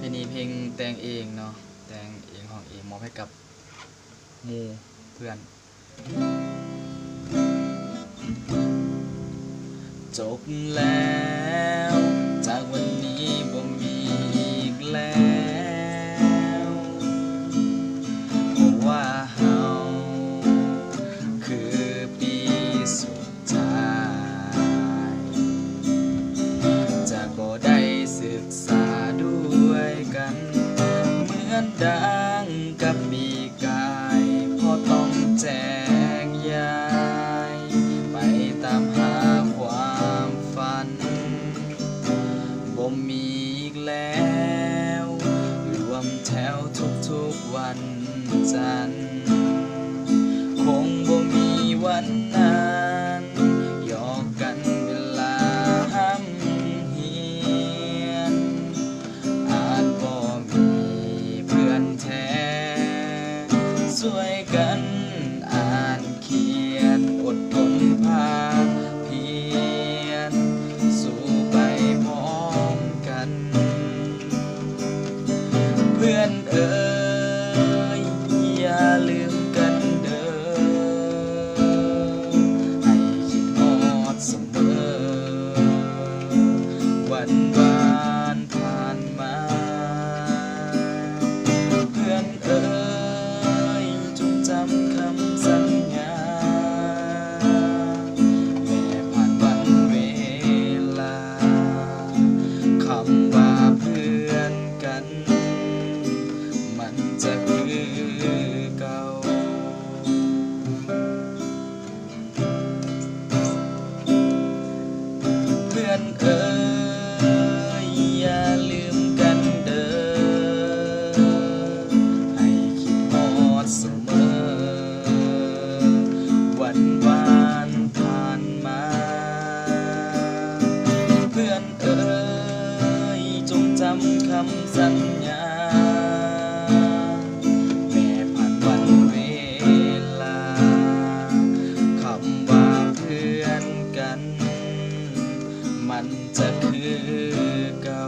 ลงนี้เพลงแต่งเองเนาะแต่งเองของเองมอบให้กับหมู่เพื่อนจบแล้วจากวันนี้บ่มีอีกแล้วเพราะว่าเฮาคือปีสุดท้ายจะบ่ได้ศึกษาด้วยกันเหมือนดังกับปีกายพอต้องแจกย้ายไปตามหาความฝันบ่มีอีกแล้วรวมแถวทุกๆวันจันทร์คงบ่มีวันนั้นหยอกกันเวลาห้ำเหียนอาจบ่มีเพื่อนแท้ช่วยกันอ่านเขียนอดทนภาคเพียรสู้ไปพร้อมกันเพื่อนเอ๋ยอย่าลืมกันเด้อให้คิดฮอดเสมอวันวานผ่านมาเพื่อนเอ๋ยจงจำคำสัญญาแม้ผ่านวันเวลาคำว่าเพื่อนกันมันจะคือเก่าเพื่อนเอ๋ยอย่าลืมกันเด้อให้คิดฮอดเสมอวันวานผ่านมาเพื่อนเอ๋ยจงจำคำสัญญาแม้ผ่านวันเวลาคำว่าเพื่อนกันมันจะคือเก่า